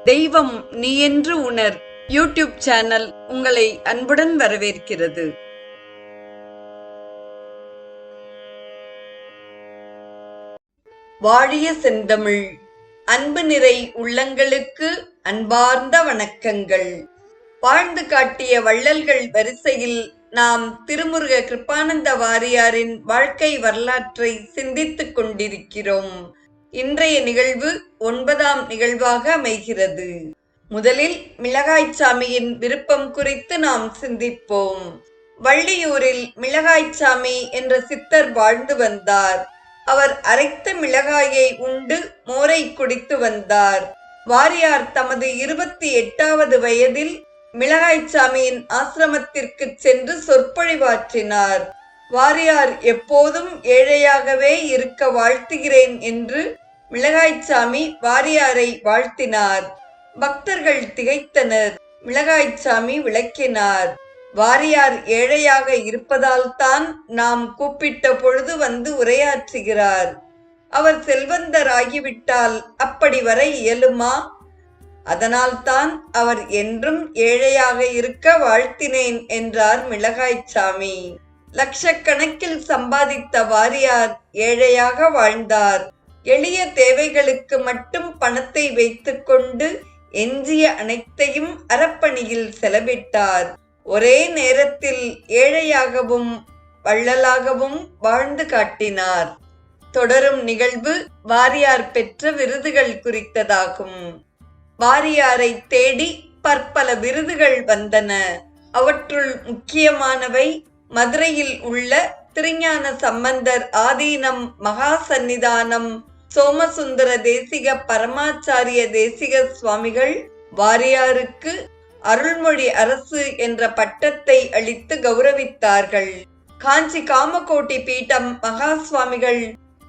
தெய்வம் நீ என்று உணர் யூடியூப் சேனல் உங்களை அன்புடன் வரவேற்கிறது. வாழிய செந்தமிழ் அன்பு நிறை உள்ளங்களுக்கு அன்பார்ந்த வணக்கங்கள். வாழ்ந்து காட்டிய வள்ளல்கள் வரிசையில் நாம் திருமுருக கிருபானந்த வாரியாரின் வாழ்க்கை வரலாற்றை சிந்தித்துக் கொண்டிருக்கிறோம். இன்றைய நிகழ்வு 9ஆம் நிகழ்வாக அமைகிறது. முதலில் மிளகாய்ச்சாமியின் விருப்பம் குறித்து நாம் சிந்திப்போம். வள்ளியூரில் மிளகாய்ச்சாமி என்ற சித்தர் வாழ்ந்து வந்தார். அவர் அரைத்த மிளகாயை உண்டு மோரை குடித்து வந்தார். வாரியார் தமது 28வது வயதில் மிளகாய்ச்சாமியின் ஆசிரமத்திற்கு சென்று சொற்பொழிவாற்றினார். வாரியார் எப்போதும் ஏழையாகவே இருக்க வாழ்த்துகிறேன் என்று மிளகாய்ச்சாமி வாரியாரை வாழ்த்தினார். பக்தர்கள் திகைத்தனர். மிளகாய்ச்சாமி விளக்கினார். வாரியார் ஏழையாக இருப்பதால் தான் நாம் கூப்பிட்ட பொழுது வந்து உரையாற்றுகிறார். அவர் செல்வந்தர் ஆகிவிட்டால் அப்படி வர இயலுமா? அதனால்தான் அவர் என்றும் ஏழையாக இருக்க வாழ்த்தினேன் என்றார் மிளகாய்ச்சாமி. லட்சக்கணக்கில் சம்பாதித்த வாரியார் ஏழையாக வாழ்ந்தார். எளிய தேவைகளுக்கு மட்டும் பணத்தை வைத்துக்கொண்டு எஞ்சிய அனைத்தையும் அறப்பணியில் செலவிட்டார். ஒரே நேரத்தில் ஏழையாகவும் வள்ளலாகவும் வாழ்ந்து காட்டினார். தொடரும் நிகழ்வு வாரியார் பெற்ற விருதுகள் குறித்ததாகும். வாரியாரை தேடி பற்பல விருதுகள் வந்தன. அவற்றுள் முக்கியமானவை மதுரையில் உள்ள திருஞான சம்பந்தர் ஆதீனம் மகா சந்நிதானம் சோமசுந்தர தேசிக பரமாச்சாரிய தேசிக சுவாமிகள் வாரியாருக்கு அருள்மொழி அரசு என்ற பட்டத்தை அளித்து கௌரவித்தார்கள். காஞ்சி காமகோட்டி பீட்டம் மகா சுவாமிகள்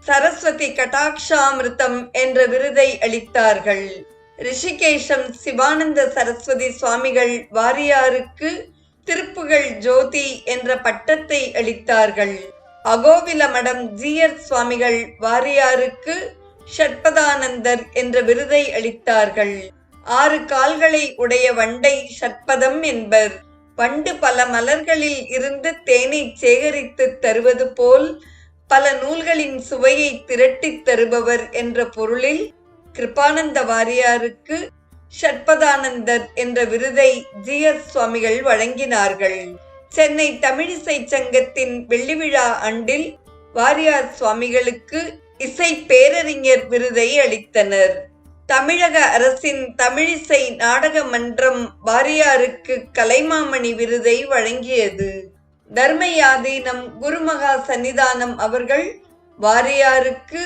சரஸ்வதி கடாட்சாமிருதம் என்ற விருதை அளித்தார்கள். ரிஷிகேஷம் சிவானந்த சரஸ்வதி சுவாமிகள் வாரியாருக்கு திருப்புகழ் ஜோதி என்ற பட்டத்தை அளித்தார்கள். அகோவில மடம் ஜீயர் சுவாமிகள் வாரியாருக்கு ஷட்பதானந்தர் என்ற விருதை அளித்தார்கள். 6 கால்களை உடைய வண்டை ஷட்பதம் என்பர். வண்டு பல மலர்களில் இருந்து தேனை சேகரித்து தருவது போல் பல நூல்களின் சுவையை திரட்டித் தருபவர் என்ற பொருளில் கிருபானந்த வாரியாருக்கு ஷட்பதானந்தர் என்ற விருதை ஜீயர் சுவாமிகள் வழங்கினார்கள். சென்னை தமிழிசை சங்கத்தின் வெள்ளி விழா ஆண்டில் வாரியார் சுவாமிகளுக்கு இசை பேரறிஞர் விருதை அளித்தனர். தமிழக அரசின் தமிழிசை நாடக மன்றம் வாரியாருக்கு கலைமாமணி விருதை வழங்கியது. தர்மயாதீனம் குருமகா சன்னிதானம் அவர்கள் வாரியாருக்கு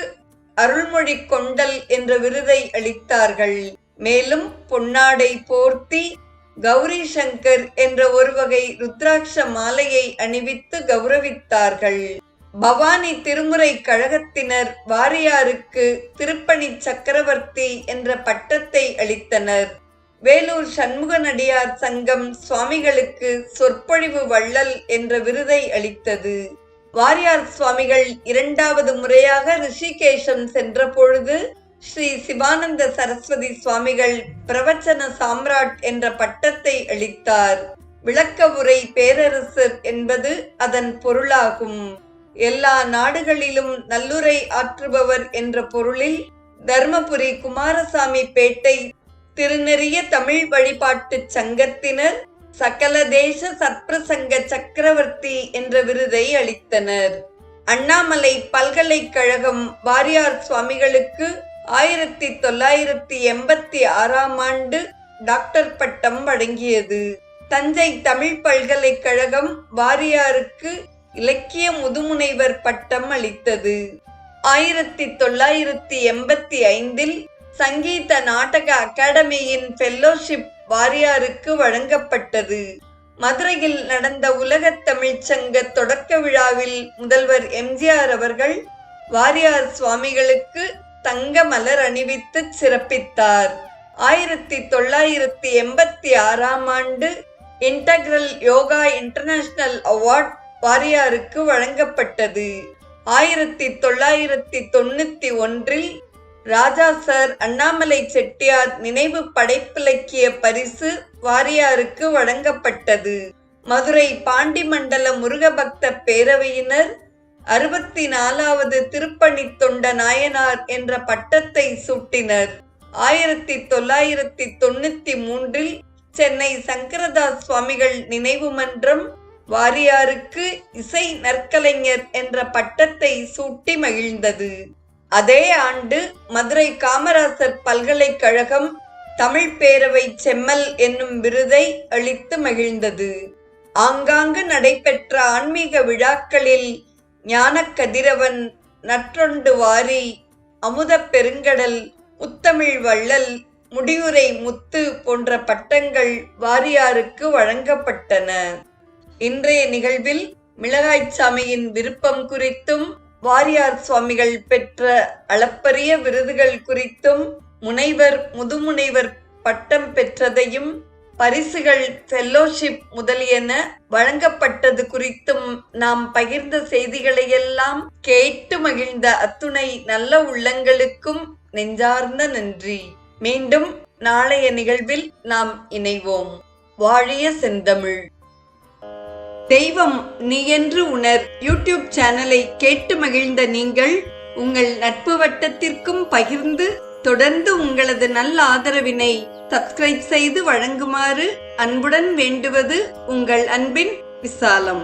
அருள்மொழி கொண்டல் என்ற விருதை அளித்தார்கள். மேலும் பொன்னாடை போர்த்தி கௌரி சங்கர் என்ற ஒரு வகை ருத்ராட்ச மாலையை அணிவித்து கௌரவித்தார்கள். பவானி திருமுறை கழகத்தினர் வாரியாருக்கு திருப்பணி சக்கரவர்த்தி என்ற பட்டத்தை அளித்தனர். வேலூர் சண்முகநடியார் சங்கம் சுவாமிகளுக்கு சொற்பொழிவு வள்ளல் என்ற விருதை அளித்தது. வாரியார் சுவாமிகள் 2வது முறையாக ரிஷிகேஷம் சென்ற பொழுது ஸ்ரீ சிவானந்த சரஸ்வதி சுவாமிகள் பிரவச்சன சாம்ராட் என்ற பட்டத்தை அளித்தார். விளக்க உரை பேரரசர் என்பது அதன் பொருளாகும். எல்லா நாடுகளிலும் நல்லுரை ஆற்றுபவர் என்ற பொருளில் தர்மபுரி குமாரசாமி பேட்டை திருநெறிய தமிழ் வழிபாட்டு சங்கத்தினர் சகல தேச சத்பிரசங்க சக்கரவர்த்தி என்ற விருதை அளித்தனர். அண்ணாமலை பல்கலைக்கழகம் வாரியார் சுவாமிகளுக்கு 1986ஆம் ஆண்டு டாக்டர் பட்டம் வழங்கியது. தஞ்சை தமிழ் பல்கலைக்கழகம் வாரியாருக்கு இலக்கிய முதுமுனைவர் பட்டம் அளித்தது. 1985இல் சங்கீத நாடக அகாடமியின் ஃபெல்லோஷிப் வாரியாருக்கு வழங்கப்பட்டது. மதுரையில் நடந்த உலகத் தமிழ்ச்சங்க தொடக்க விழாவில் முதல்வர் எம்ஜிஆர் அவர்கள் வாரியார் சுவாமிகளுக்கு தங்க மலர் அணிவித்து சிறப்பித்தார். 1986ஆம் ஆண்டு இன்டகிரல் யோகா இன்டர்நேஷனல் அவார்ட் வாரியாருக்கு வழங்கப்பட்டது. 1991இல் ராஜா சார் அண்ணாமலை செட்டியார் நினைவு படைப்பிலக்கிய பரிசு வாரியாருக்கு வழங்கப்பட்டது. மதுரை பாண்டிமண்டல முருகபக்த பேரவையினர் 64வது திருப்பணி தொண்ட நாயனார் என்ற பட்டத்தை சூட்டினர். 1993 சென்னை சங்கரதாஸ் சுவாமிகள் நினைவு மன்றம் வாரியாருக்கு இசை நற்கலைஞர் என்ற பட்டத்தை சூட்டி மகிழ்ந்தது. அதே ஆண்டு மதுரை காமராசர் பல்கலைக்கழகம் தமிழ் பேரவை செம்மல் என்னும் விருதை அளித்து மகிழ்ந்தது. ஆங்காங்கு நடைபெற்ற ஆன்மீக விழாக்களில் ஞானக்கதிரவன், நற்றொண்டு வாரி, அமுத பெருங்கடல், முத்தமிழ் வள்ளல், முடிவுரை முத்து போன்ற பட்டங்கள் வாரியாருக்கு வழங்கப்பட்டன. இன்றைய நிகழ்வில் மிளகாய்ச்சாமியின் விருப்பம் குறித்தும் வாரியார் சுவாமிகள் பெற்ற அளப்பரிய விருதுகள் குறித்தும் முனைவர், முதுமுனைவர் பட்டம் பெற்றதையும் பரிசுகள், ஃபெல்லோஷிப் முதலியன வழங்கப்பட்டது குறித்தும் நாம் பகிர்ந்த செய்திகளையெல்லாம் கேட்டு மகிழ்ந்த அத்துணை நல்ல உள்ளங்களுக்கும் நெஞ்சார்ந்த நன்றி. மீண்டும் நாளைய நிகழ்வில் நாம் இணைவோம். வாழிய செந்தமிழ். தெய்வம் நீ என்று உணர் யூடியூப் சேனலை கேட்டு மகிழ்ந்த நீங்கள் உங்கள் நட்பு வட்டத்திற்கும் பகிர்ந்து தொடர்ந்து உங்களது நல்ல ஆதரவினை சப்ஸ்கிரைப் செய்து வழங்குமாறு அன்புடன் வேண்டுவது உங்கள் அன்பின் விசாலம்.